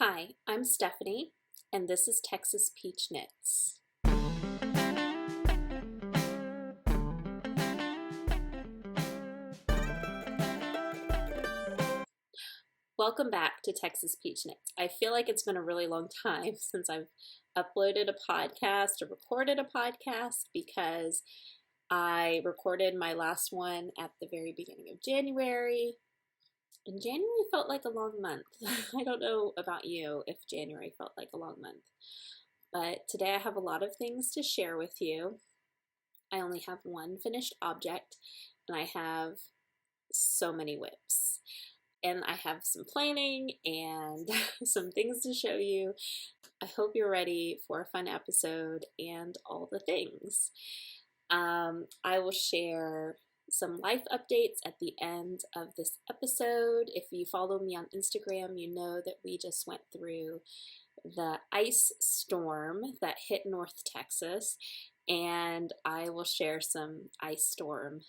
Hi, I'm Stephanie, and this is Texas Peach Knits. Welcome back to Texas Peach Knits. I feel like it's been a really long time since I've uploaded a podcast or recorded a podcast because I recorded my last one at the very beginning of January. And January felt like a long month. I don't know about you if January felt like a long month. But today I have a lot of things to share with you. I only have one finished object, and I have so many whips. And I have some planning and some things to show you. I hope you're ready for a fun episode and all the things. I will share some life updates at the end of this episode. If you follow me on Instagram, you know that we just went through the ice storm that hit North Texas, and I will share some ice storm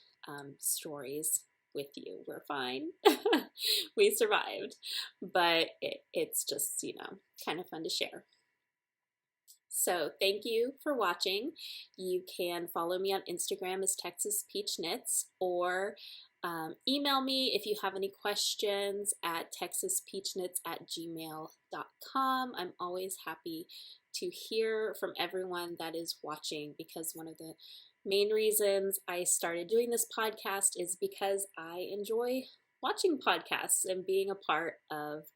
stories with you. We're fine. We survived, but it's just, kind of fun to share. So thank you for watching. You can follow me on Instagram as Texas Peach Knits, or email me if you have any questions at texaspeachknits@gmail.com. I'm always happy to hear from everyone that is watching, because one of the main reasons I started doing this podcast is because I enjoy watching podcasts and being a part of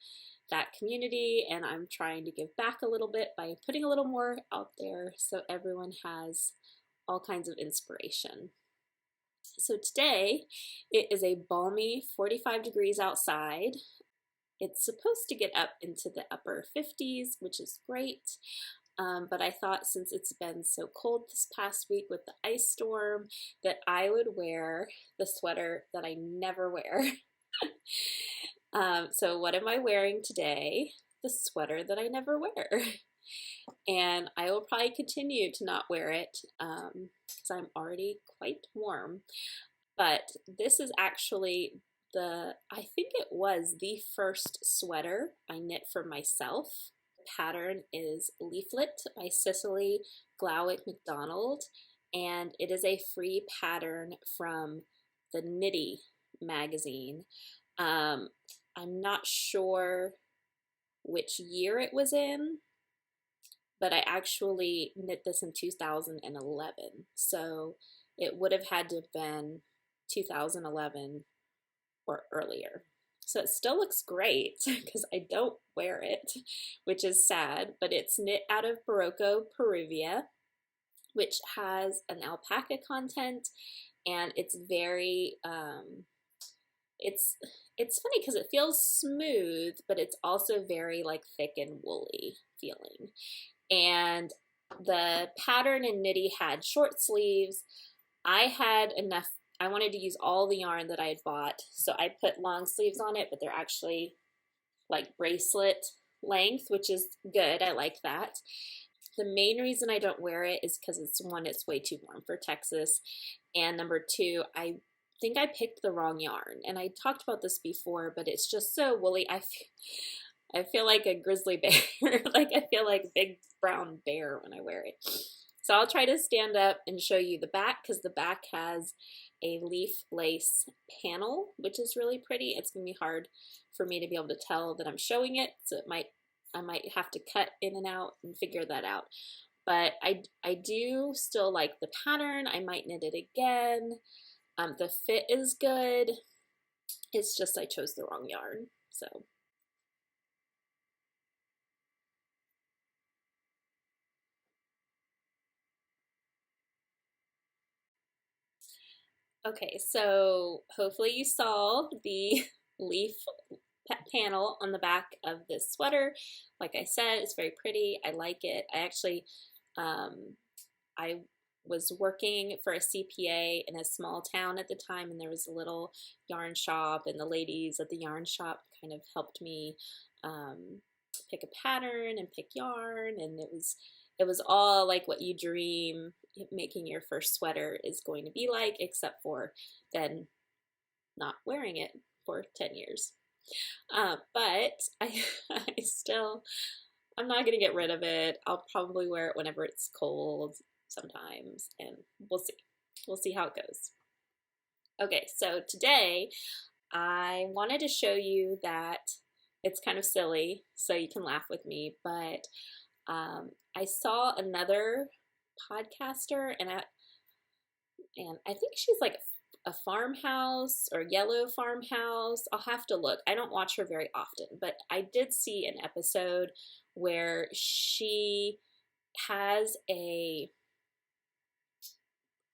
that community, and I'm trying to give back a little bit by putting a little more out there so everyone has all kinds of inspiration. So today it is a balmy 45 degrees outside. It's supposed to get up into the upper 50s, which is great. But I thought, since it's been so cold this past week with the ice storm, that I would wear the sweater that I never wear. So what am I wearing today? The sweater that I never wear. And I will probably continue to not wear it because I'm already quite warm. But this is actually I think it was the first sweater I knit for myself. The pattern is Leaflet by Cecily, Glowick, MacDonald, and it is a free pattern from the Knitty magazine. I'm not sure which year it was in, but I actually knit this in 2011, so it would have had to have been 2011 or earlier. So it still looks great because I don't wear it, which is sad, but it's knit out of Berroco Peruvia, which has an alpaca content, and it's very it's funny because it feels smooth, but it's also very thick and woolly feeling. And the pattern in Knitty had short sleeves. I had enough. I wanted to use all the yarn that I had bought, so I put long sleeves on it, but they're actually like bracelet length, which is good. I like that. The main reason I don't wear it is because it's way too warm for Texas, and number two, I think I picked the wrong yarn, and I talked about this before, but it's just so woolly. I feel like a grizzly bear. I feel like a big brown bear when I wear it. So I'll try to stand up and show you the back, because the back has a leaf lace panel, which is really pretty. It's gonna be hard for me to be able to tell that I'm showing it, so I might have to cut in and out and figure that out. But I do still like the pattern. I might knit it again. The fit is good. It's just I chose the wrong yarn. So okay, so hopefully you saw the leaf panel on the back of this sweater. Like I said, it's very pretty. I like it. I actually I was working for a CPA in a small town at the time, and there was a little yarn shop, and the ladies at the yarn shop kind of helped me pick a pattern and pick yarn, and it was all like what you dream making your first sweater is going to be like, except for then not wearing it for 10 years. But I still, I'm not gonna get rid of it. I'll probably wear it whenever it's cold sometimes, and we'll see. We'll see how it goes. Okay, so today I wanted to show you that it's kind of silly, so you can laugh with me, but I saw another podcaster, and I think she's like a farmhouse or yellow farmhouse. I'll have to look. I don't watch her very often, but I did see an episode where she has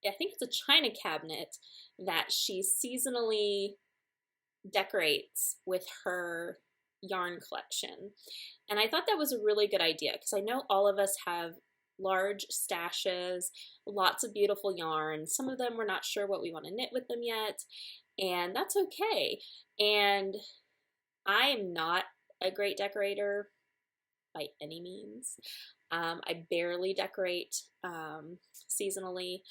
I think it's a china cabinet that she seasonally decorates with her yarn collection. And I thought that was a really good idea because I know all of us have large stashes, lots of beautiful yarns. Some of them we're not sure what we want to knit with them yet, and that's okay. And I am not a great decorator by any means. I barely decorate seasonally,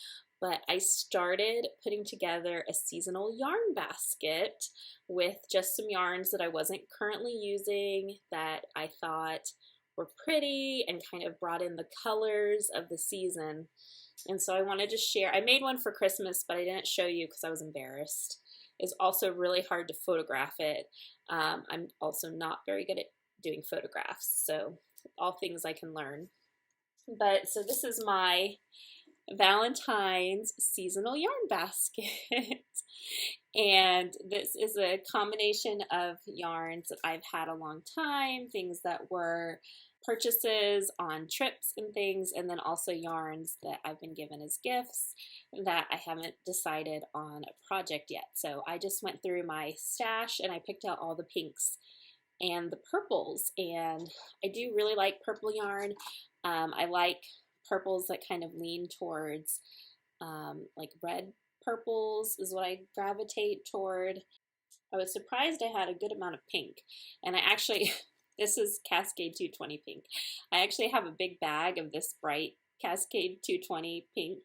but I started putting together a seasonal yarn basket with just some yarns that I wasn't currently using that I thought were pretty and kind of brought in the colors of the season. And so I wanted to share. I made one for Christmas, but I didn't show you because I was embarrassed. It's also really hard to photograph it. I'm also not very good at doing photographs, so all things I can learn. But so this is my Valentine's seasonal yarn basket. And this is a combination of yarns that I've had a long time, things that were purchases on trips and things, and then also yarns that I've been given as gifts that I haven't decided on a project yet. So I just went through my stash and I picked out all the pinks and the purples, and I do really like purple yarn. I like purples that kind of lean towards like red purples is what I gravitate toward. I was surprised I had a good amount of pink, and I actually, this is Cascade 220 pink. I actually have a big bag of this bright Cascade 220 pink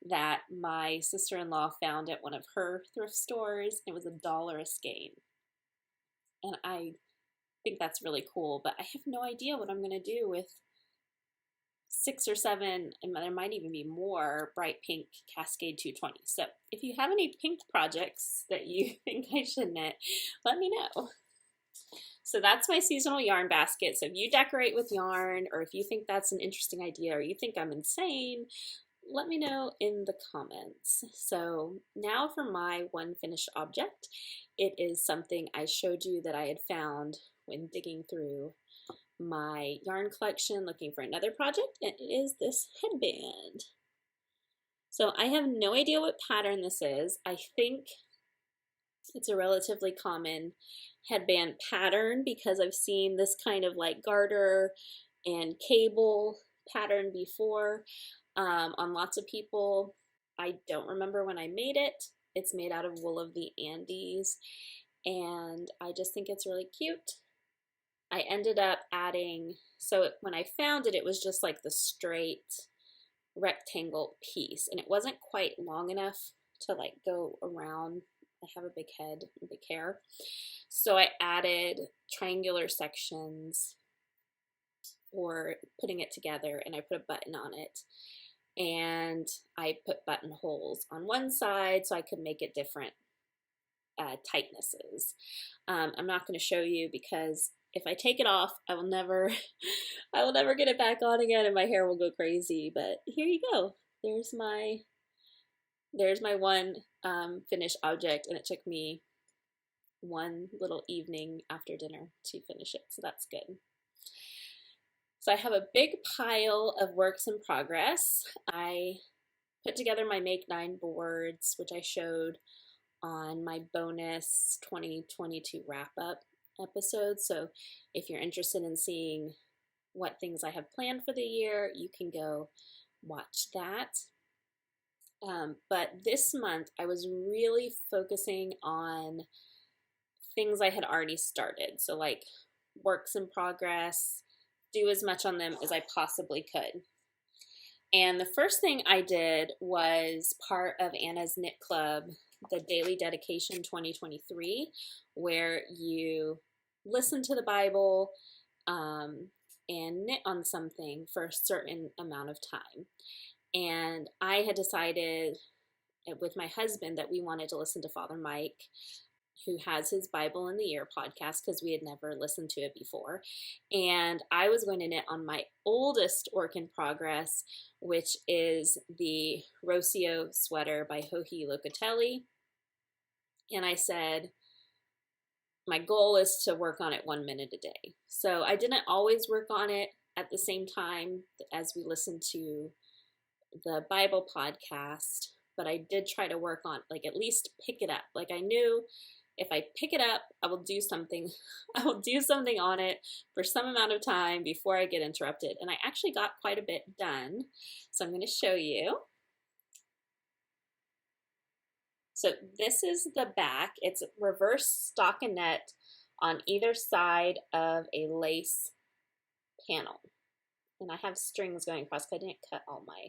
that my sister-in-law found at one of her thrift stores. It was $1 a skein, and I think that's really cool, but I have no idea what I'm going to do with 6 or 7, and there might even be more bright pink Cascade 220. So if you have any pink projects that you think I should knit, let me know. So that's my seasonal yarn basket. So if you decorate with yarn, or if you think that's an interesting idea, or you think I'm insane, let me know in the comments. So now for my one finished object. It is something I showed you that I had found when digging through my yarn collection looking for another project, and it is this headband. So I have no idea what pattern this is. I think it's a relatively common headband pattern because I've seen this kind of like garter and cable pattern before on lots of people. I don't remember when I made it. It's made out of wool of the Andes, and I just think it's really cute. I ended up adding, so when I found it, it was just like the straight rectangle piece, and it wasn't quite long enough to like go around. I have a big head and big hair, so I added triangular sections for putting it together, and I put a button on it, and I put buttonholes on one side so I could make it different tightnesses. I'm not going to show you because if I take it off, I will never get it back on again, and my hair will go crazy. But here you go. There's my one finished object, and it took me one little evening after dinner to finish it, so that's good. So I have a big pile of works in progress. I put together my Make 9 boards, which I showed on my bonus 2022 wrap-up episode. So if you're interested in seeing what things I have planned for the year, you can go watch that. But this month I was really focusing on things I had already started. So like works in progress, do as much on them as I possibly could. And the first thing I did was part of Anna's Knit Club the Daily Dedication 2023, where you listen to the Bible and knit on something for a certain amount of time. And I had decided with my husband that we wanted to listen to Father Mike, who has his Bible in the Year podcast, because we had never listened to it before. And I was going to knit on my oldest work in progress, which is the Rocio sweater by Joji Locatelli. And I said, my goal is to work on it 1 minute a day. So I didn't always work on it at the same time as we listened to the Bible podcast, but I did try to work on, like, at least pick it up. Like, I knew if I pick it up, I will do something. I will do something on it for some amount of time before I get interrupted. And I actually got quite a bit done. So I'm going to show you. So this is the back. It's reverse stockinette on either side of a lace panel. And I have strings going across because I didn't cut all my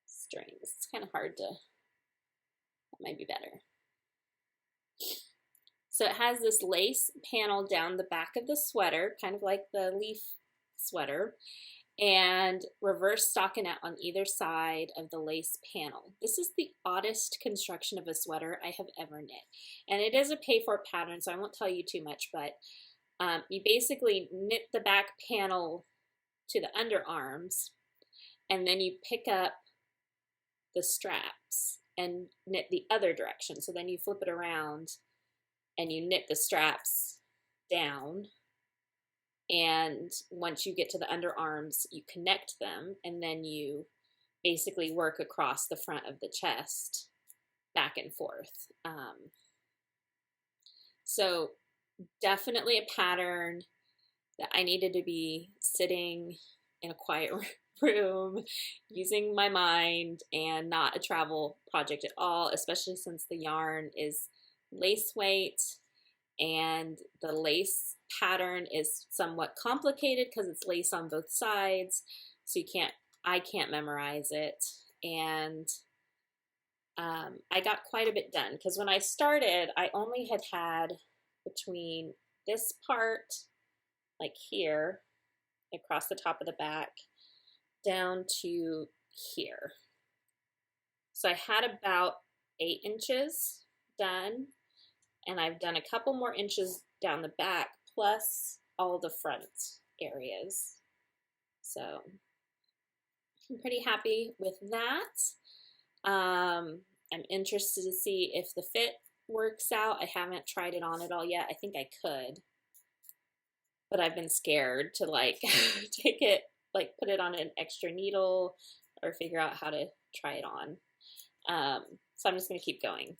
strings. It's kind of hard to, that might be better. So it has this lace panel down the back of the sweater, kind of like the leaf sweater, and reverse stockinette on either side of the lace panel. This is the oddest construction of a sweater I have ever knit. And it is a pay-for pattern, so I won't tell you too much, but you basically knit the back panel to the underarms, and then you pick up the straps and knit the other direction. So then you flip it around and you knit the straps down, and once you get to the underarms, you connect them, and then you basically work across the front of the chest back and forth. So definitely a pattern that I needed to be sitting in a quiet room, using my mind, and not a travel project at all, especially since the yarn is lace weight and the lace pattern is somewhat complicated because it's lace on both sides, so I can't memorize it. And I got quite a bit done because when I started, I only had between this part, like here, across the top of the back, down to here. So I had about 8 inches done, and I've done a couple more inches down the back, plus all the front areas. So I'm pretty happy with that. I'm interested to see if the fit works out. I haven't tried it on at all yet. I think I could, but I've been scared to like take it, like put it on an extra needle or figure out how to try it on. So I'm just going to keep going.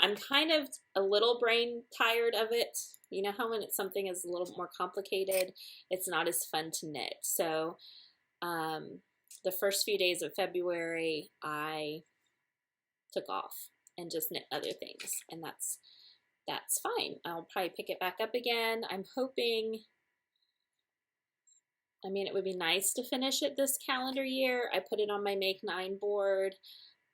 I'm kind of a little brain tired of it. You know how when it's something is a little more complicated, it's not as fun to knit. So the first few days of February, I took off and just knit other things, and that's fine. I'll probably pick it back up again. I'm hoping, I mean, it would be nice to finish it this calendar year. I put it on my Make 9 board,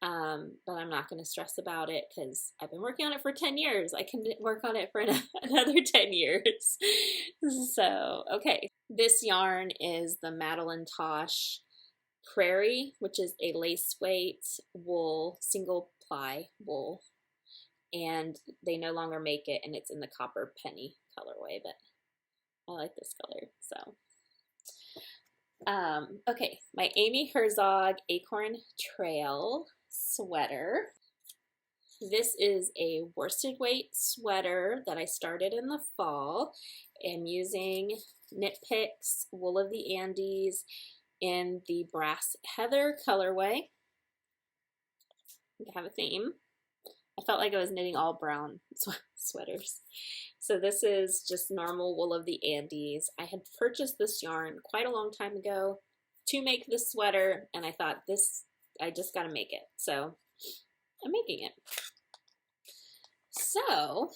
but I'm not going to stress about it because I've been working on it for 10 years. I can work on it for another 10 years. So, okay. This yarn is the Madelintosh Prairie, which is a lace weight wool, single ply wool. And they no longer make it, and it's in the copper penny colorway, but I like this color, so. Okay, my Amy Herzog Acorn Trail sweater. This is a worsted weight sweater that I started in the fall. I'm using Knit Picks Wool of the Andes in the Brass Heather colorway. I have a theme. I felt like I was knitting all brown sweaters. So this is just normal Wool of the Andes. I had purchased this yarn quite a long time ago to make this sweater, and I thought I just got to make it. So I'm making it. So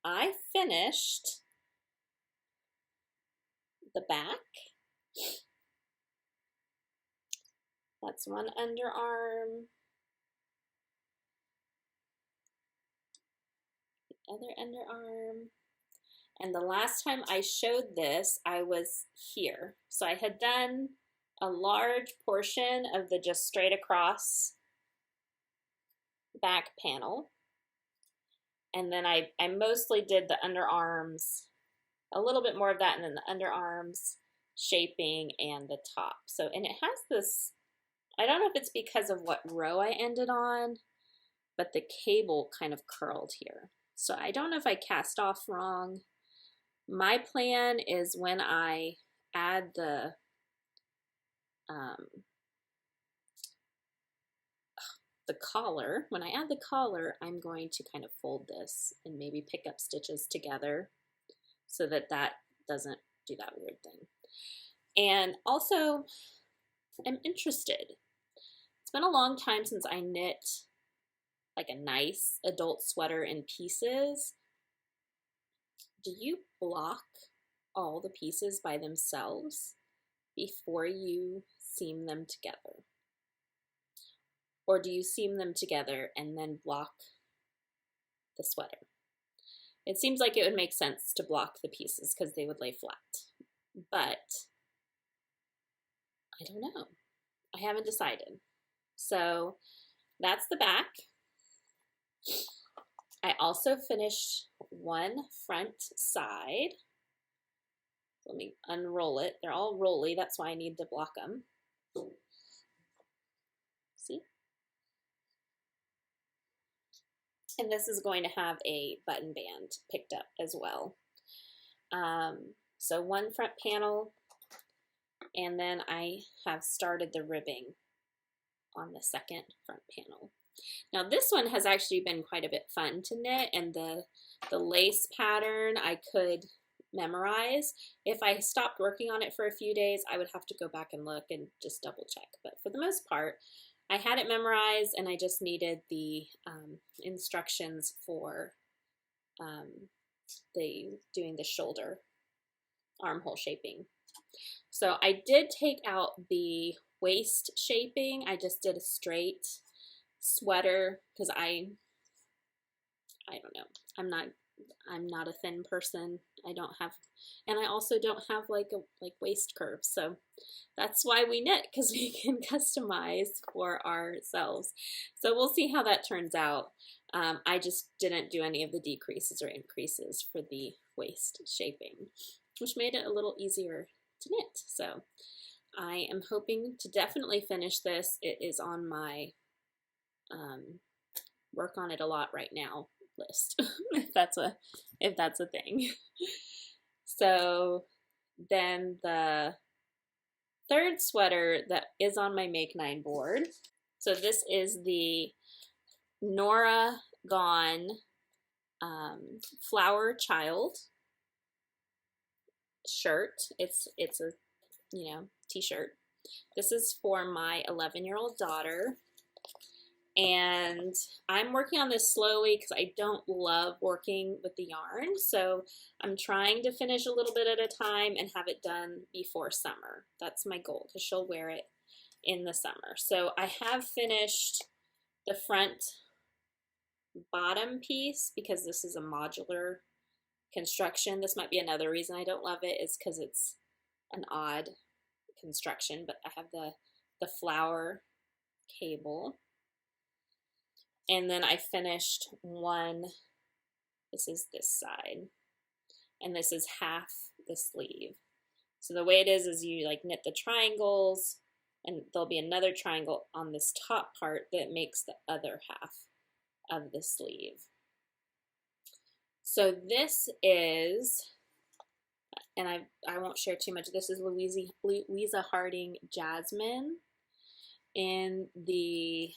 I finished the back. That's one underarm. other underarm. And the last time I showed this, I was here. So I had done a large portion of the just straight across back panel. And then I mostly did the underarms, a little bit more of that, and then the underarms, shaping, and the top. So, and it has this, I don't know if it's because of what row I ended on, but the cable kind of curled here. So I don't know if I cast off wrong. My plan is when I add the collar, when I add the collar, I'm going to kind of fold this and maybe pick up stitches together so that that doesn't do that weird thing. And also, I'm interested. It's been a long time since I knit like a nice adult sweater in pieces. Do you block all the pieces by themselves before you seam them together? Or do you seam them together and then block the sweater? It seems like it would make sense to block the pieces because they would lay flat, but I don't know. I haven't decided. So that's the back. I also finished one front side. Let me unroll it. They're all rolly, that's why I need to block them. See? And this is going to have a button band picked up as well. So one front panel, and then I have started the ribbing on the second front panel. Now this one has actually been quite a bit fun to knit, and the lace pattern I could memorize. If I stopped working on it for a few days, I would have to go back and look and just double check. But for the most part, I had it memorized, and I just needed the instructions for doing the shoulder armhole shaping. So I did take out the waist shaping. I just did a straight sweater because I don't know. I'm not a thin person. I don't have, and I also don't have like waist curves. So that's why we knit, because we can customize for ourselves. So we'll see how that turns out. I just didn't do any of the decreases or increases for the waist shaping, which made it a little easier to knit. So I am hoping to definitely finish this. It is on my work on it a lot right now list, if that's a thing. So then the third sweater that is on my Make 9 board. So this is the Norah Gaughan Flower Child shirt. It's a t-shirt. This is for my 11-year-old daughter. And I'm working on this slowly because I don't love working with the yarn. So I'm trying to finish a little bit at a time and have it done before summer. That's my goal, because she'll wear it in the summer. So I have finished the front bottom piece because this is a modular construction. This might be another reason I don't love it, is because it's an odd construction, but I have the flower cable. And then I finished one, this is this side, and this is half the sleeve. So the way it is you like knit the triangles, and there'll be another triangle on this top part that makes the other half of the sleeve. So this is, and I won't share too much, this is Louisa Harding Jasmine in the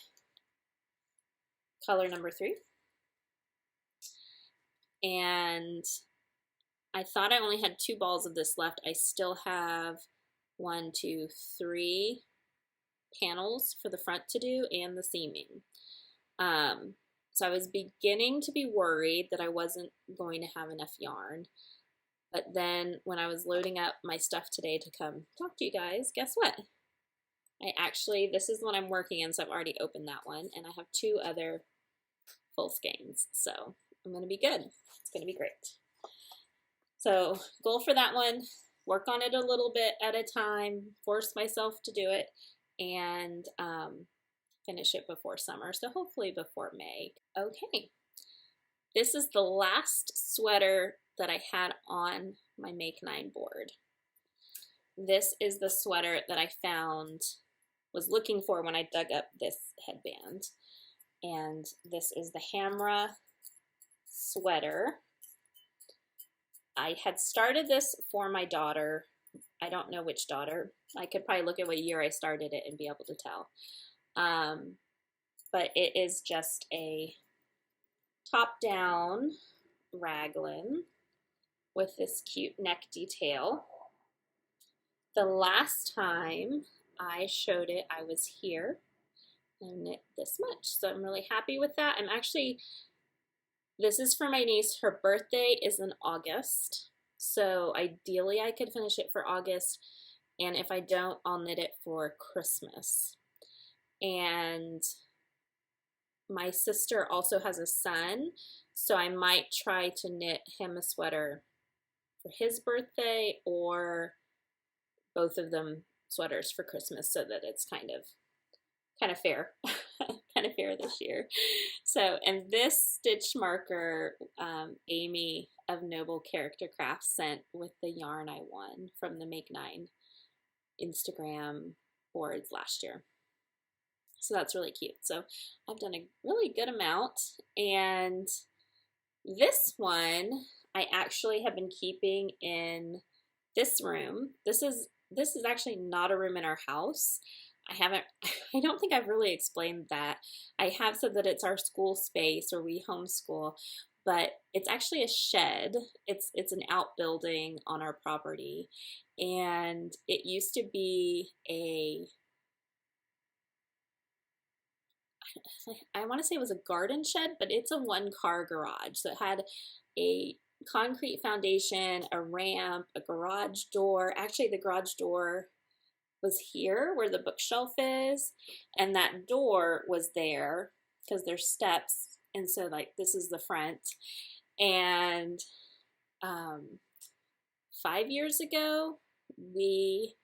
color number 3. And I thought I only had 2 balls of this left. I still have 1, 2, 3 panels for the front to do and the seaming. So I was beginning to be worried that I wasn't going to have enough yarn. But then when I was loading up my stuff today to come talk to you guys, guess what? This is the one I'm working in, so I've already opened that one, and I have 2 other full skeins. So I'm going to be good. It's going to be great. So goal for that one, work on it a little bit at a time, force myself to do it, and finish it before summer. So hopefully before May. Okay. This is the last sweater that I had on my Make 9 board. This is the sweater that I was looking for when I dug up this headband. And this is the Hamra sweater. I had started this for my daughter. I don't know which daughter. I could probably look at what year I started it and be able to tell. But it is just a top-down raglan with this cute neck detail. The last time I showed it, I was here and knit this much. So I'm really happy with that. This is for my niece. Her birthday is in August. So ideally I could finish it for August. And if I don't, I'll knit it for Christmas. And my sister also has a son. So I might try to knit him a sweater for his birthday, or both of them sweaters for Christmas, so that it's kind of fair. Kind of fair this year. So, and this stitch marker, Amy of Noble Character Crafts sent with the yarn I won from the Make 9 Instagram boards last year. So that's really cute. So I've done a really good amount, and this one I actually have been keeping in this room. This is actually not a room in our house. I don't think I've really explained that. I have said that it's our school space, or we homeschool, but it's actually a shed. It's an outbuilding on our property, and it used to be I want to say it was a garden shed, but it's a one-car garage. So it had a concrete foundation, a ramp, a garage door. Actually, the garage door was here where the bookshelf is, and that door was there because there's steps, and so like this is the front. And 5 years ago we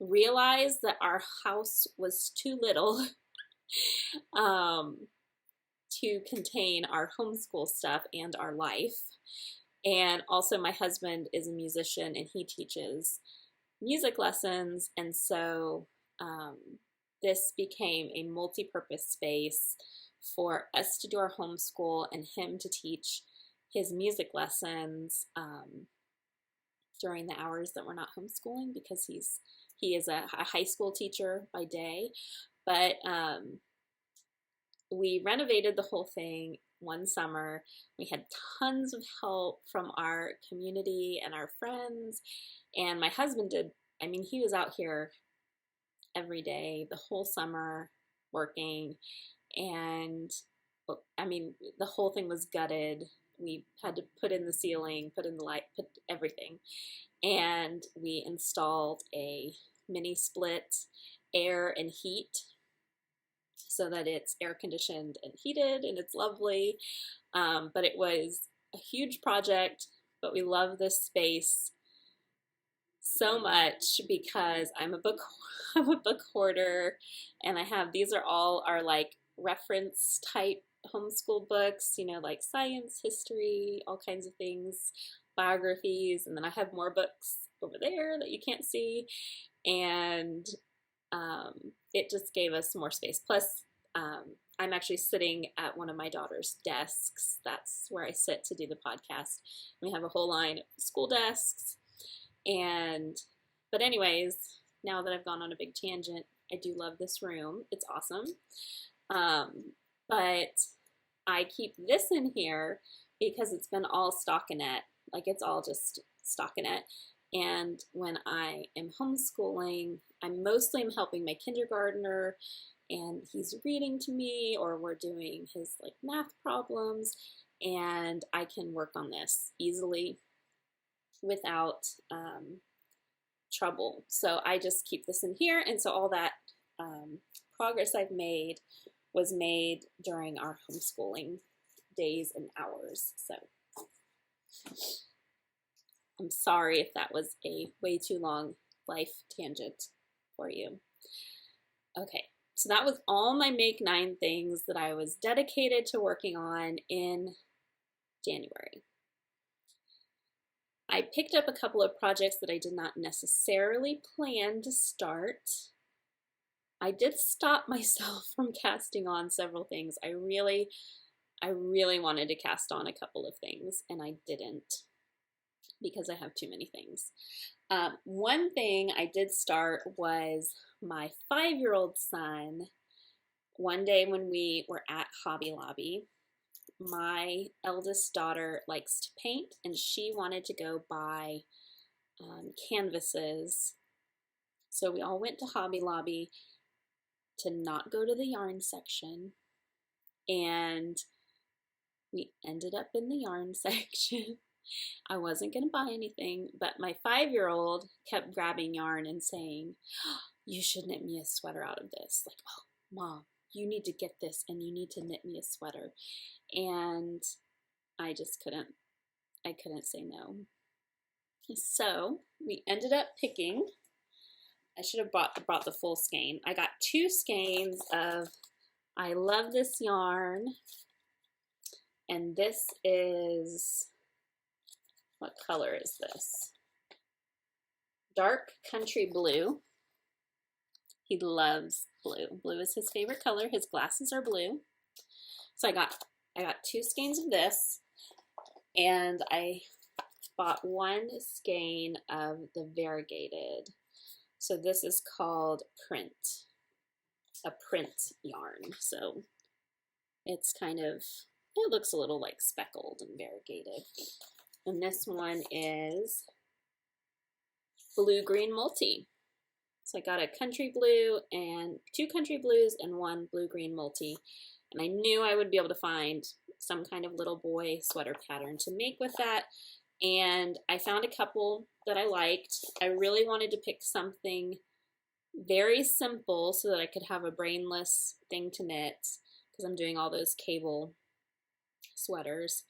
realized that our house was too little to contain our homeschool stuff and our life. And also my husband is a musician and he teaches music lessons, and so this became a multi-purpose space for us to do our homeschool and him to teach his music lessons during the hours that we're not homeschooling, because he is a high school teacher by day. But we renovated the whole thing one summer. We had tons of help from our community and our friends, and my husband did. I mean, he was out here every day the whole summer working, and I mean, the whole thing was gutted. We had to put in the ceiling, put in the light, put everything, and we installed a mini split air and heat so that it's air conditioned and heated, and it's lovely. But it was a huge project, but we love this space so much because I'm a book hoarder, and these are all our like reference type homeschool books, you know, like science, history, all kinds of things, biographies, and then I have more books over there that you can't see, and it just gave us more space. Plus, I'm actually sitting at one of my daughter's desks. That's where I sit to do the podcast. We have a whole line of school desks. But anyways, now that I've gone on a big tangent, I do love this room. It's awesome. But I keep this in here because it's been all stockinette. Like, it's all just stockinette. And when I am homeschooling, I mostly am helping my kindergartner, and he's reading to me, or we're doing his like math problems, and I can work on this easily without trouble. So I just keep this in here, and so all that progress I've made was made during our homeschooling days and hours. So I'm sorry if that was a way too long life tangent for you. Okay, so that was all my Make 9 things that I was dedicated to working on in January. I picked up a couple of projects that I did not necessarily plan to start. I did stop myself from casting on several things. I really wanted to cast on a couple of things, and I didn't because I have too many things. One thing I did start was my 5-year-old son. One day when we were at Hobby Lobby, my eldest daughter likes to paint, and she wanted to go buy canvases. So we all went to Hobby Lobby to not go to the yarn section, and we ended up in the yarn section. I wasn't going to buy anything, but my 5-year-old kept grabbing yarn and saying, oh, you should knit me a sweater out of this. Like, oh, Mom, you need to get this and you need to knit me a sweater. And I just couldn't say no. So we ended up picking, I should have brought the full skein. I got 2 skeins of I Love This Yarn. And this is, what color is this? Dark Country Blue. He loves blue. Blue is his favorite color. His glasses are blue. So I got 2 skeins of this, and I bought 1 skein of the variegated. So this is called Print, a print yarn. So it's kind of, it looks a little like speckled and variegated. And this one is Blue Green Multi. So I got a country blue and 2 country blues and 1 blue green multi. And I knew I would be able to find some kind of little boy sweater pattern to make with that. And I found a couple that I liked. I really wanted to pick something very simple so that I could have a brainless thing to knit, because I'm doing all those cable sweaters.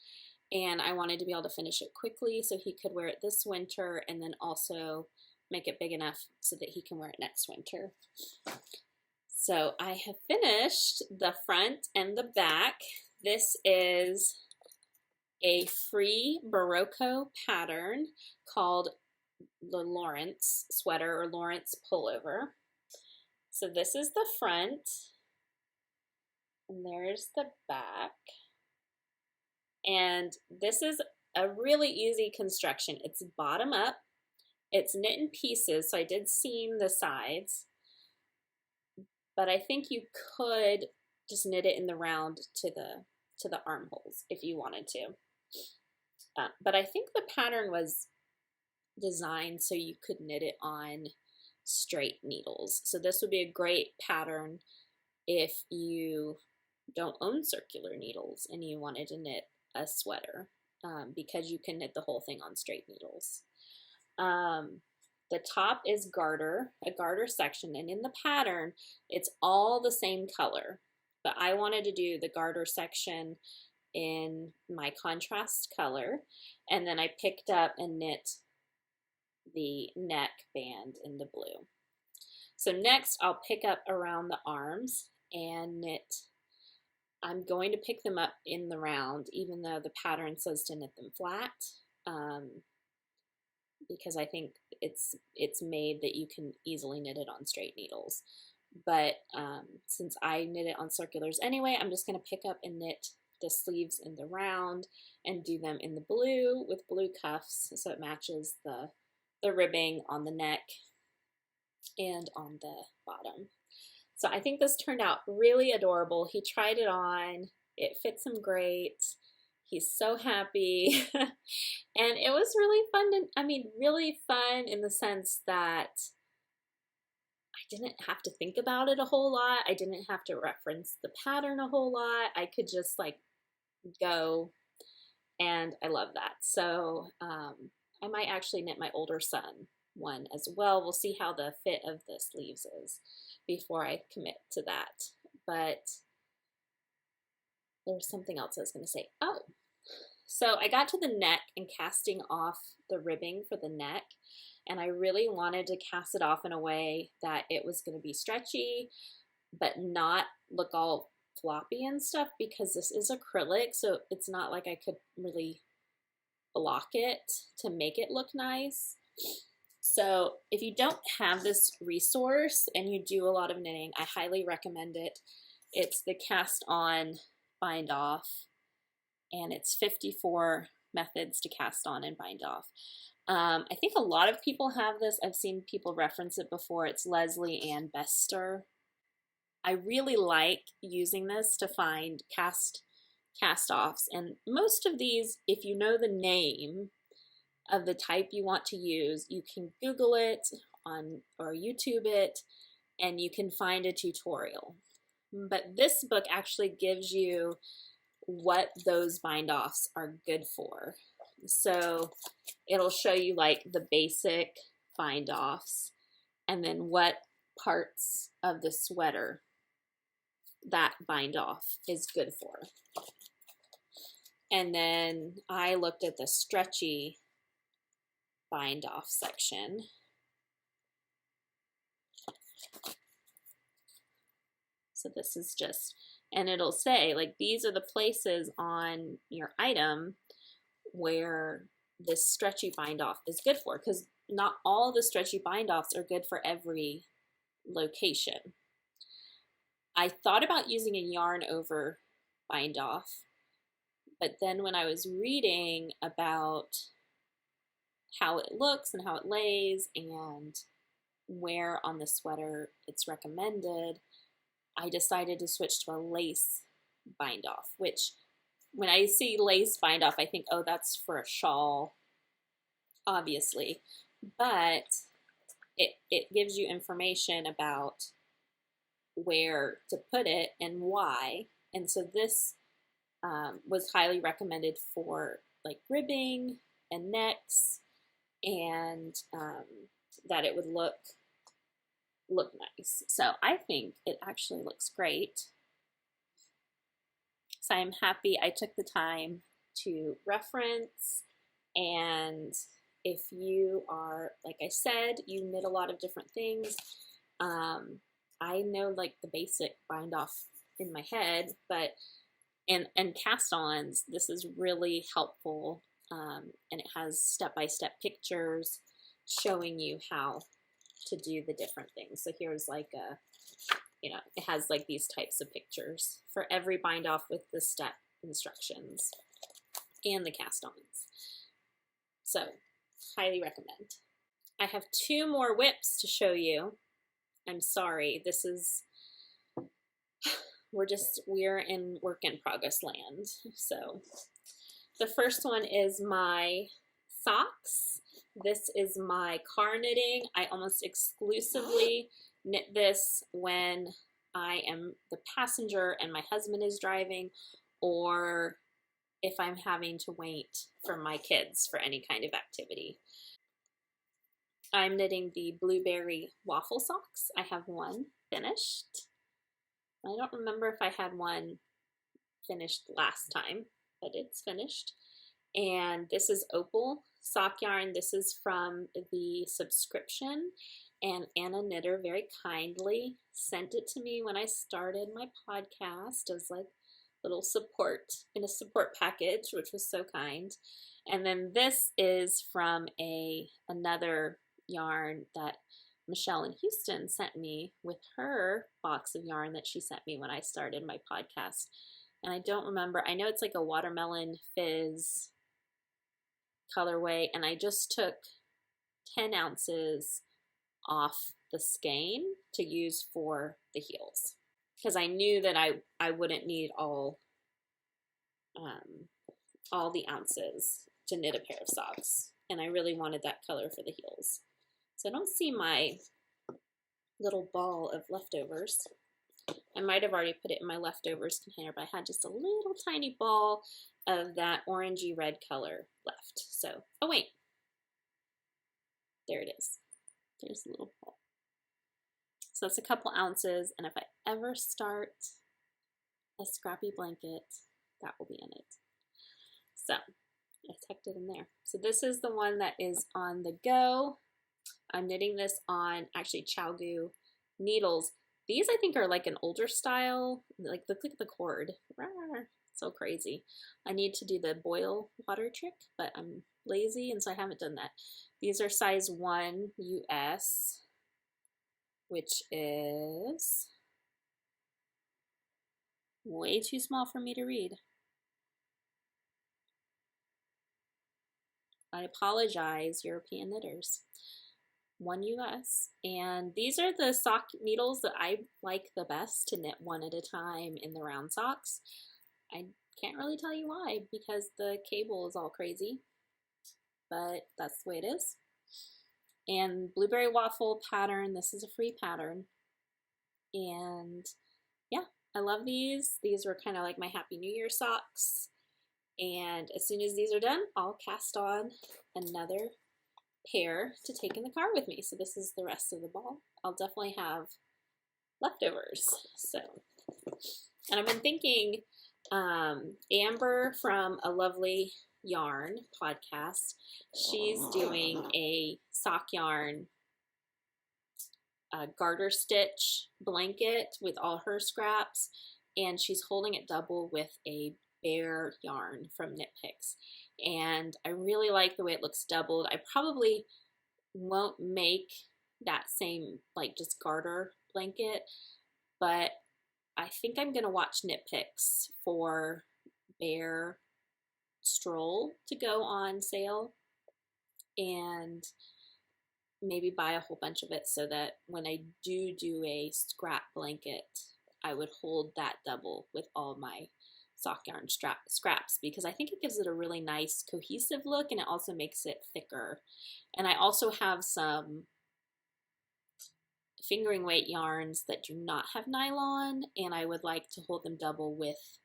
And I wanted to be able to finish it quickly so he could wear it this winter, and then also make it big enough so that he can wear it next winter. So I have finished the front and the back. This is a free Berroco pattern called the Lawrence sweater or Lawrence pullover. So this is the front, and there's the back. And this is a really easy construction. It's bottom up. It's knit in pieces, so I did seam the sides. But I think you could just knit it in the round to the armholes if you wanted to. But I think the pattern was designed so you could knit it on straight needles. So this would be a great pattern if you don't own circular needles and you wanted to knit a sweater, because you can knit the whole thing on straight needles. The top is garter, a garter section, and in the pattern, it's all the same color. But I wanted to do the garter section in my contrast color, and then I picked up and knit the neck band in the blue. So next, I'll pick up around the arms and knit. I'm going to pick them up in the round, even though the pattern says to knit them flat. Because I think it's made that you can easily knit it on straight needles. But since I knit it on circulars anyway, I'm just going to pick up and knit the sleeves in the round and do them in the blue with blue cuffs, so it matches the ribbing on the neck and on the bottom. So I think this turned out really adorable. He tried it on. It fits him great. He's so happy. And it was really fun. Really fun in the sense that I didn't have to think about it a whole lot. I didn't have to reference the pattern a whole lot. I could just like go, and I love that. So I might actually knit my older son one as well. We'll see how the fit of the sleeves is before I commit to that. But there was something else I was going to say. Oh, so I got to the neck and casting off the ribbing for the neck, and I really wanted to cast it off in a way that it was going to be stretchy, but not look all floppy and stuff, because this is acrylic, so it's not like I could really block it to make it look nice. So if you don't have this resource and you do a lot of knitting, I highly recommend it. It's the cast on bind off, and it's 54 methods to cast on and bind off. I think a lot of people have this. I've seen people reference it before. It's Leslie Ann Bester. I really like using this to find cast-offs, and most of these, if you know the name of the type you want to use, you can Google it or YouTube it, and you can find a tutorial. But this book actually gives you what those bind-offs are good for. So it'll show you like the basic bind-offs, and then what parts of the sweater that bind-off is good for. And then I looked at the stretchy bind-off section. So this is just, and it'll say like these are the places on your item where this stretchy bind-off is good for, because not all the stretchy bind-offs are good for every location. I thought about using a yarn over bind-off, but then when I was reading about how it looks and how it lays and where on the sweater it's recommended, I decided to switch to a lace bind-off, which when I see lace bind-off, I think, oh, that's for a shawl, obviously, but it gives you information about where to put it and why. And so this was highly recommended for like ribbing and necks, and that it would look nice. So I think it actually looks great. So I'm happy I took the time to reference. And if you are, like I said, you knit a lot of different things, I know like the basic bind off in my head, but and cast-ons, this is really helpful, and it has step-by-step pictures showing you how to do the different things. So here's like a, you know, it has like these types of pictures for every bind off with the step instructions and the cast-ons. So highly recommend. I have 2 more whips to show you. I'm sorry, this is, we're in work in progress land. So the first one is my socks. This is my car knitting. I almost exclusively knit this when I am the passenger and my husband is driving, or if I'm having to wait for my kids for any kind of activity. I'm knitting the blueberry waffle socks. I have one finished. I don't remember if I had one finished last time, but it's finished. And this is opal sock yarn. This is from the subscription, and Anna Knitter very kindly sent it to me when I started my podcast as like little support in a support package, which was so kind. And then this is from another yarn that Michelle in Houston sent me with her box of yarn that she sent me when I started my podcast. And I don't remember, I know it's like a watermelon fizz colorway, and I just took 10 ounces off the skein to use for the heels, because I knew that I wouldn't need all the ounces to knit a pair of socks, and I really wanted that color for the heels. So I don't see my little ball of leftovers. I might have already put it in my leftovers container, but I had just a little tiny ball of that orangey red color left. So, oh wait, there it is. There's a little ball. So that's a couple ounces, and if I ever start a scrappy blanket, that will be in it. So I tucked it in there. So this is the one that is on the go. I'm knitting this on actually ChowGoo needles. These I think are like an older style. Like look at the cord. So crazy. I need to do the boil water trick, but I'm lazy and so I haven't done that. These are size 1 US, which is way too small for me to read. I apologize, European knitters. 1 US. And these are the sock needles that I like the best to knit one at a time in the round socks. I can't really tell you why, because the cable is all crazy, but that's the way it is. And blueberry waffle pattern, this is a free pattern. And yeah, I love these. These were kind of like my Happy New Year socks. And as soon as these are done, I'll cast on another pair to take in the car with me. So this is the rest of the ball. I'll definitely have leftovers. So, and I've been thinking, Amber from A Lovely Yarn podcast, she's doing a sock yarn garter stitch blanket with all her scraps, and she's holding it double with a bear yarn from Knit Picks. And I really like the way it looks doubled. I probably won't make that same like just garter blanket, but I think I'm gonna watch Knit Picks for bear stroll to go on sale and maybe buy a whole bunch of it so that when I do a scrap blanket, I would hold that double with all my sock yarn scraps, because I think it gives it a really nice cohesive look and it also makes it thicker. And I also have some fingering weight yarns that do not have nylon, and I would like to hold them double with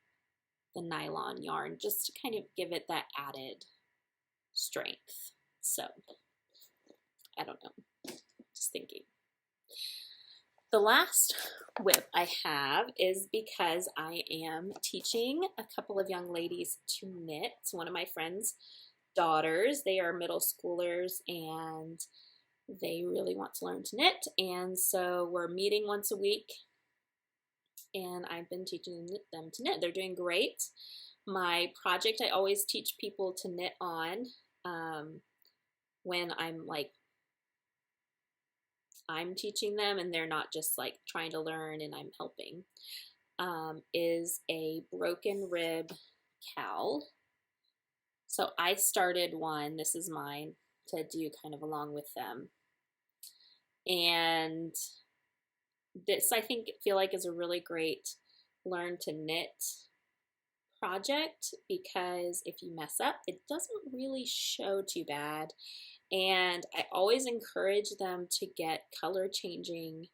the nylon yarn just to kind of give it that added strength. So I don't know, just thinking. The last whip I have is because I am teaching a couple of young ladies to knit. It's one of my friend's daughters. They are middle schoolers and they really want to learn to knit. And so we're meeting once a week and I've been teaching them to knit. They're doing great. My project I always teach people to knit on when I'm teaching them and they're not just like trying to learn and I'm helping, is a broken rib cowl. So I started one, this is mine, to do kind of along with them. And this I feel like is a really great learn to knit project, because if you mess up, it doesn't really show too bad. And I always encourage them to get color changing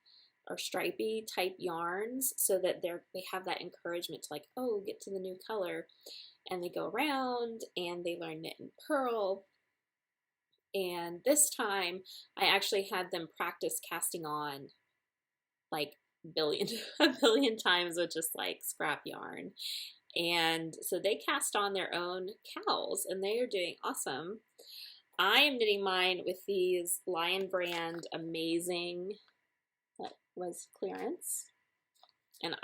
or stripy type yarns so that they have that encouragement to like, oh, get to the new color. And they go around and they learn knit and purl. And this time I actually had them practice casting on like a billion times with just like scrap yarn. And so they cast on their own cowls and they are doing awesome. I am knitting mine with these Lion Brand Amazing, that was clearance. And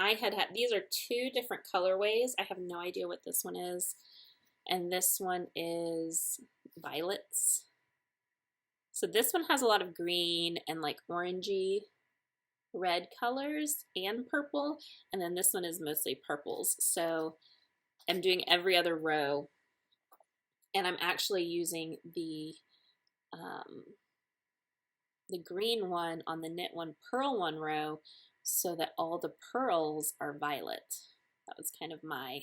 these are 2 different colorways. I have no idea what this one is. And this one is violets. So this one has a lot of green and like orangey red colors and purple. And then this one is mostly purples. So I'm doing every other row. And I'm actually using the green one on the knit one, purl one row so that all the pearls are violet. That was kind of what I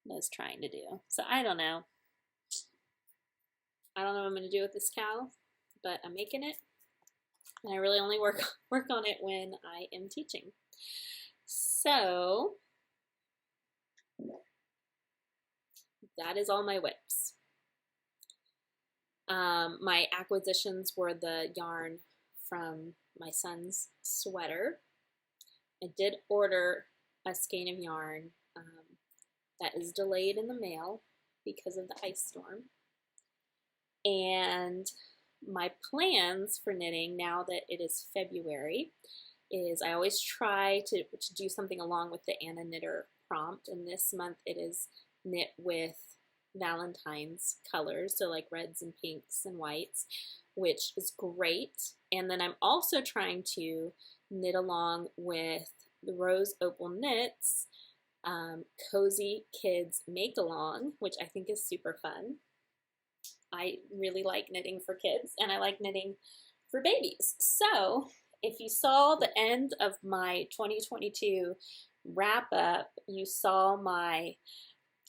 was trying to do. So I don't know. I don't know what I'm going to do with this cowl, but I'm making it. And I really only work on it when I am teaching. So that is all my whips. My acquisitions were the yarn from my son's sweater. I did order a skein of yarn that is delayed in the mail because of the ice storm. And my plans for knitting now that it is February is I always try to do something along with the Anna Knitter prompt, and this month it is knit with Valentine's colors, so like reds and pinks and whites, which is great. And then I'm also trying to knit along with the Rose Opal Knits Cozy Kids Make Along, which I think is super fun. I really like knitting for kids, and I like knitting for babies. So if you saw the end of my 2022 wrap up, you saw my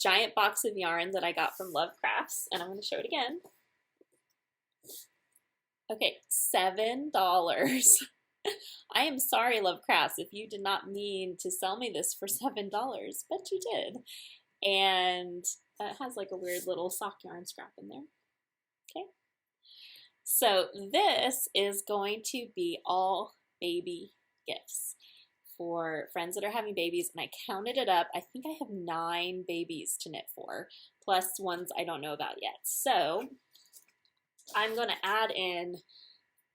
giant box of yarn that I got from Love Crafts, and I'm going to show it again. Okay, $7. I am sorry, Love Crafts, if you did not mean to sell me this for $7, but you did. And it has like a weird little sock yarn scrap in there. Okay, so this is going to be all baby gifts for friends that are having babies, and I counted it up. I think I have 9 babies to knit for, plus ones I don't know about yet. So I'm going to add in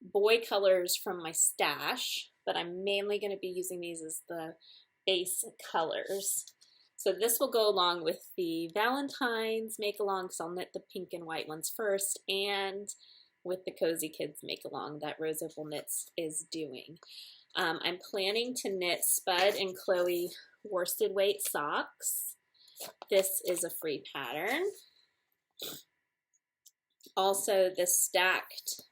boy colors from my stash, but I'm mainly going to be using these as the base colors. So this will go along with the Valentine's Make Along, because I'll knit the pink and white ones first, and with the Cozy Kids Make Along that Rose Opal Knits is doing. I'm planning to knit Spud and Chloe worsted weight socks. This is a free pattern. Also, the stacked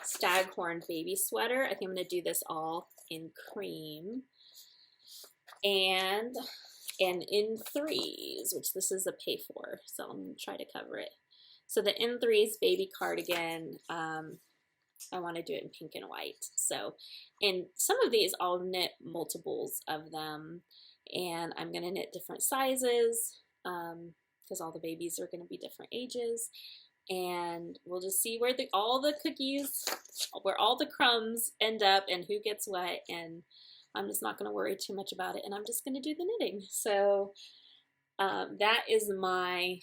Staghorn baby sweater. I think I'm going to do this all in cream. And in threes, which this is a pay for, so I'm going to try to cover it. So the in threes baby cardigan, I want to do it in pink and white. So in some of these, I'll knit multiples of them, and I'm going to knit different sizes because all the babies are going to be different ages. And we'll just see where all the cookies, where all the crumbs end up and who gets what, and I'm just not going to worry too much about it, and I'm just going to do the knitting. So that is my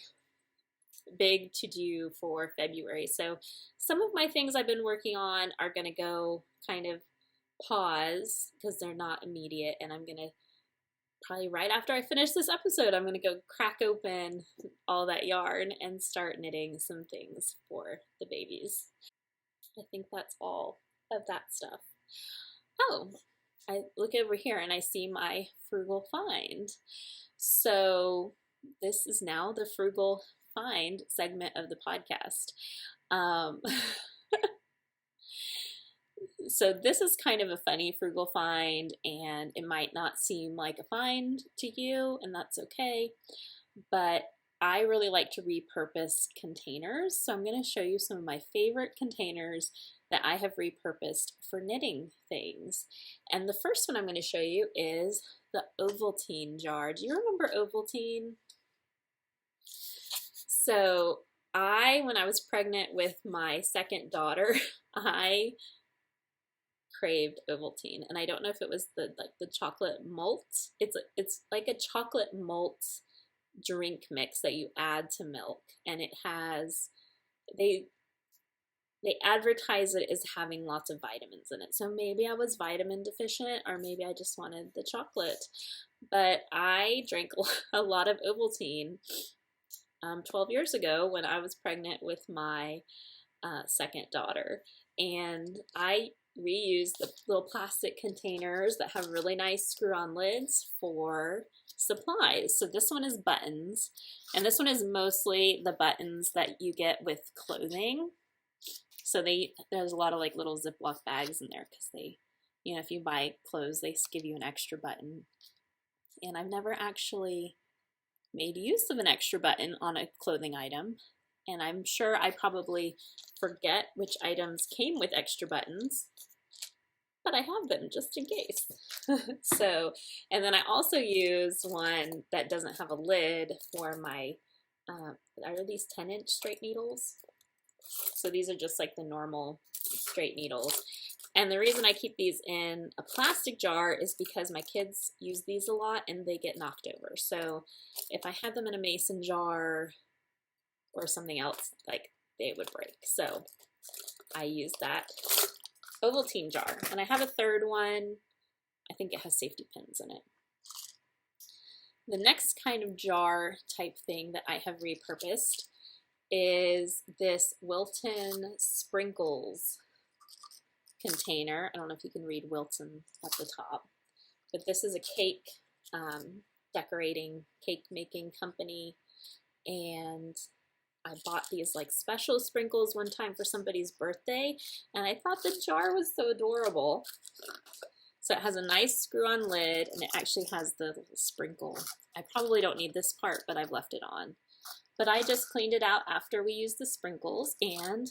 big to-do for February. So some of my things I've been working on are going to go kind of pause because they're not immediate, and I'm going to probably right after I finish this episode, I'm going to go crack open all that yarn and start knitting some things for the babies. I think that's all of that stuff. Oh, I look over here and I see my Frugal find. So this is now the Frugal find segment of the podcast. So this is kind of a funny Frugal find, and it might not seem like a find to you, and that's okay, but I really like to repurpose containers. So I'm going to show you some of my favorite containers that I have repurposed for knitting things. And the first one I'm going to show you is the Ovaltine jar. Do you remember Ovaltine? So when I was pregnant with my second daughter, I craved Ovaltine, and I don't know if it was the chocolate malt. It's like a chocolate malt drink mix that you add to milk, and it has they advertise it as having lots of vitamins in it. So maybe I was vitamin deficient, or maybe I just wanted the chocolate. But I drank a lot of Ovaltine 12 years ago when I was pregnant with my second daughter, and I reuse the little plastic containers that have really nice screw-on lids for supplies. So this one is buttons, and this one is mostly the buttons that you get with clothing. So there's a lot of like little Ziploc bags in there because they, you know, if you buy clothes, they give you an extra button. And I've never actually made use of an extra button on a clothing item, and I'm sure I probably forget which items came with extra buttons, but I have them just in case. So, and then I also use one that doesn't have a lid for my, are these 10-inch straight needles? So these are just like the normal straight needles. And the reason I keep these in a plastic jar is because my kids use these a lot and they get knocked over. So if I had them in a mason jar or something else, like, they would break. So I use that Ovaltine jar. And I have a third one. I think it has safety pins in it. The next kind of jar type thing that I have repurposed is this Wilton Sprinkles container. I don't know if you can read Wilton at the top, but this is a cake decorating, cake making company, and I bought these like special sprinkles one time for somebody's birthday, and I thought the jar was so adorable. So it has a nice screw-on lid, and it actually has the little sprinkle. I probably don't need this part, but I've left it on. But I just cleaned it out after we used the sprinkles, and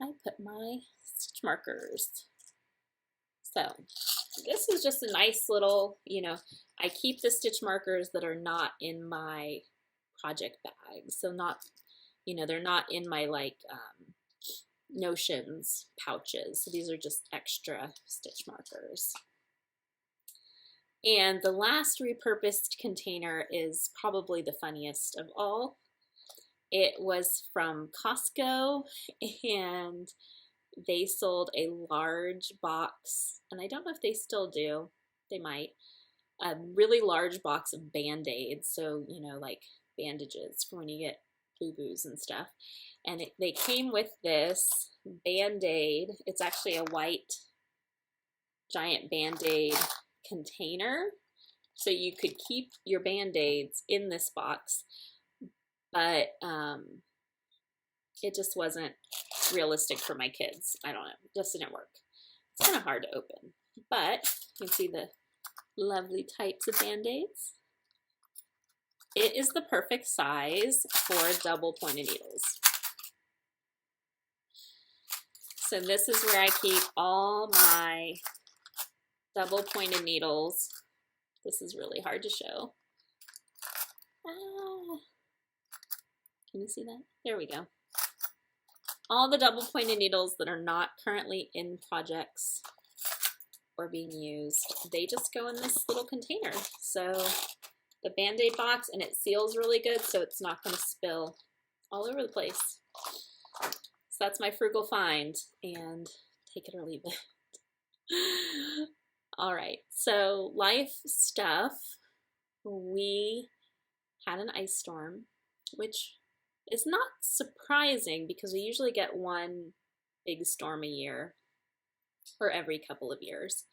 I put my stitch markers. So this is just a nice little, you know, I keep the stitch markers that are not in my project bag. So not, you know, they're not in my like notions pouches. So these are just extra stitch markers. And the last repurposed container is probably the funniest of all. It was from Costco, and they sold a large box, and I don't know if they still do, they might, a really large box of Band-Aids, so, you know, like bandages for when you get boo-boos and stuff. And they came with this Band-Aid. It's actually a white giant Band-Aid container, so you could keep your Band-Aids in this box, but it just wasn't realistic for my kids. I don't know, it just didn't work. It's kind of hard to open, but you can see the lovely types of Band-Aids. It is the perfect size for double pointed needles. So this is where I keep all my double pointed needles. This is really hard to show. Can you see that? There we go. All the double pointed needles that are not currently in projects or being used, they just go in this little container. So the Band-Aid box, and it seals really good, so it's not going to spill all over the place. So that's my frugal find, and take it or leave it. All right, so life stuff. We had an ice storm, which is not surprising because we usually get one big storm a year or every couple of years.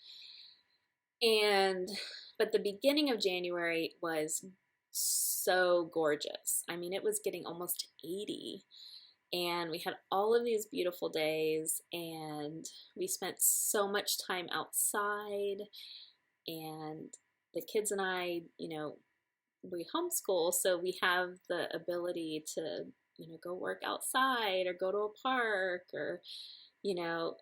But the beginning of January was so gorgeous. I mean, it was getting almost 80, and we had all of these beautiful days, and we spent so much time outside, and the kids and I, you know, we homeschool, so we have the ability to, you know, go work outside or go to a park or, you know,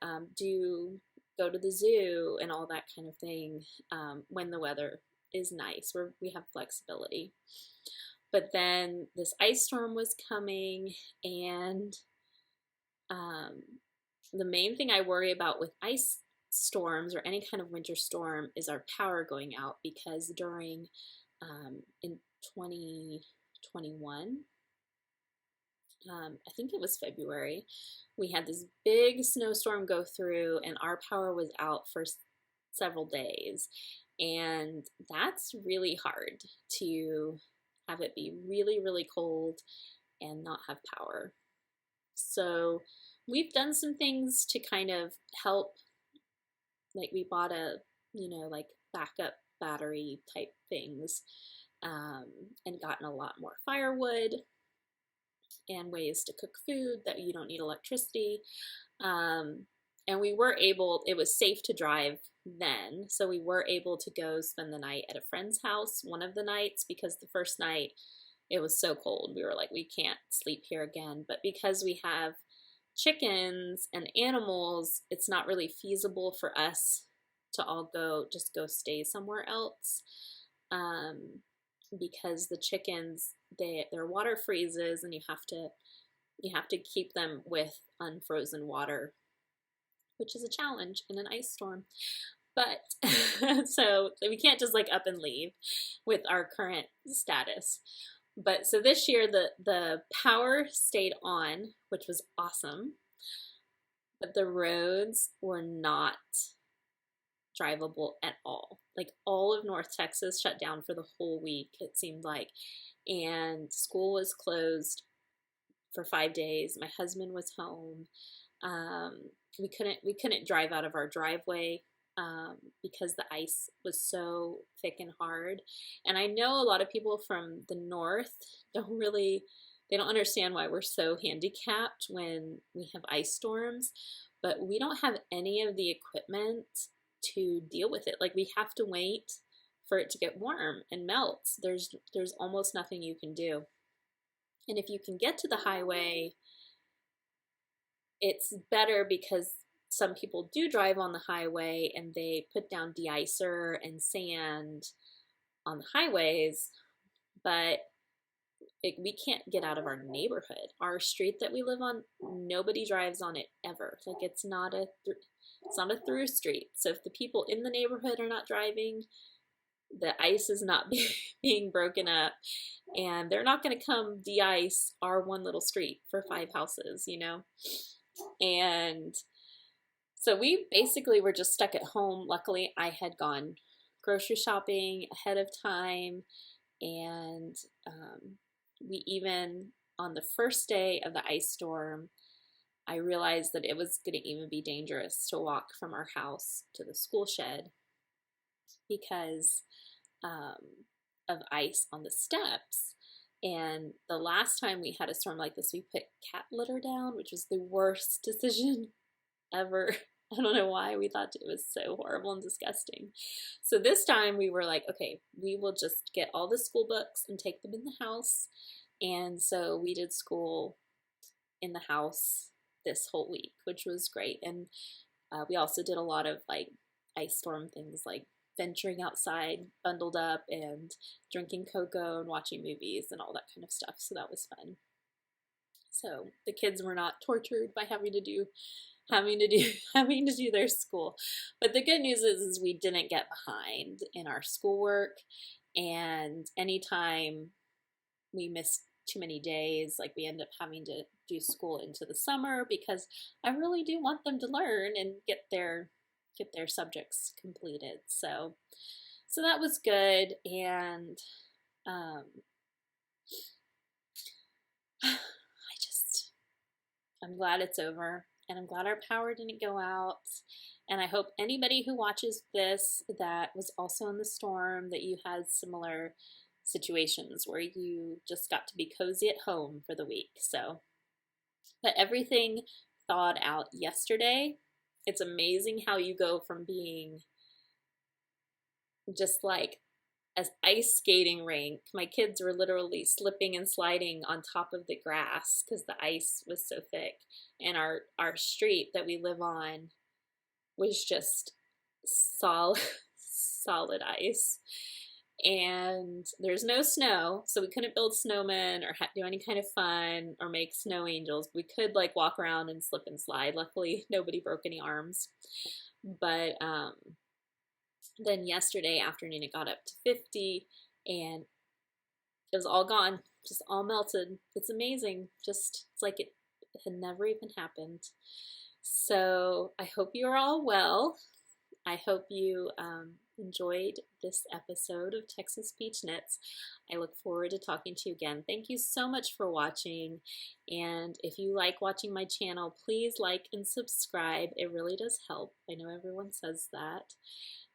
go to the zoo and all that kind of thing when the weather is nice, where we have flexibility. But then this ice storm was coming, and the main thing I worry about with ice storms or any kind of winter storm is our power going out, because during in 2021, I think it was February, we had this big snowstorm go through, and our power was out for several days. And that's really hard to have it be really, really cold and not have power. So we've done some things to kind of help. Like we bought a, you know, like backup battery type things, and gotten a lot more firewood and ways to cook food that you don't need electricity. And we were able, it was safe to drive then, so we were able to go spend the night at a friend's house one of the nights, because the first night it was so cold. We were like, we can't sleep here again. But because we have chickens and animals, it's not really feasible for us to all just go stay somewhere else, because the chickens, their water freezes, and you have to keep them with unfrozen water which is a challenge in an ice storm. But so we can't just like up and leave with our current status. But so this year the power stayed on, which was awesome, but the roads were not drivable at all. Like all of North Texas shut down for the whole week, it seemed like, and school was closed for 5 days. My husband was home. We couldn't drive out of our driveway because the ice was so thick and hard. And I know a lot of people from the north they don't understand why we're so handicapped when we have ice storms, but we don't have any of the equipment to deal with it. Like, we have to wait for it to get warm and melt. There's almost nothing you can do. And if you can get to the highway, it's better because some people do drive on the highway and they put down de-icer and sand on the highways, but we can't get out of our neighborhood. Our street that we live on, nobody drives on it ever. Like, it's not a through street. So if the people in the neighborhood are not driving, the ice is not being broken up, and they're not going to come de-ice our one little street for 5 houses, you know? And so we basically were just stuck at home. Luckily, I had gone grocery shopping ahead of time, and we even, on the first day of the ice storm, I realized that it was going to even be dangerous to walk from our house to the school shed because of ice on the steps. And the last time we had a storm like this, we put cat litter down, which was the worst decision ever. I don't know why we thought it was so horrible and disgusting. So this time we were like, okay, we will just get all the school books and take them in the house. And so we did school in the house this whole week, which was great. And we also did a lot of like ice storm things, like venturing outside bundled up and drinking cocoa and watching movies and all that kind of stuff. So that was fun. So the kids were not tortured by having to do their school. But the good news is we didn't get behind in our schoolwork, and anytime we missed too many days, like, we end up having to do school into the summer because I really do want them to learn and get their subjects completed. So that was good. And I'm glad it's over, and I'm glad our power didn't go out. And I hope anybody who watches this that was also in the storm, that you had similar situations where you just got to be cozy at home for the week. So, but everything thawed out yesterday. It's amazing how you go from being just like an ice skating rink. My kids were literally slipping and sliding on top of the grass because the ice was so thick. And our street that we live on was just solid ice. And there's no snow, so we couldn't build snowmen or do any kind of fun or make snow angels. We could like walk around and slip and slide. Luckily, nobody broke any arms. But then yesterday afternoon, it got up to 50, and it was all gone, just all melted. It's amazing. Just, it's like it had never even happened. So I hope you are all well. I hope you enjoyed this episode of Texas Peach Knits. I look forward to talking to you again. Thank you so much for watching. And if you like watching my channel, please like and subscribe. It really does help. I know everyone says that.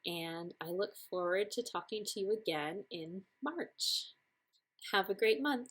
And I look forward to talking to you again in March. Have a great month.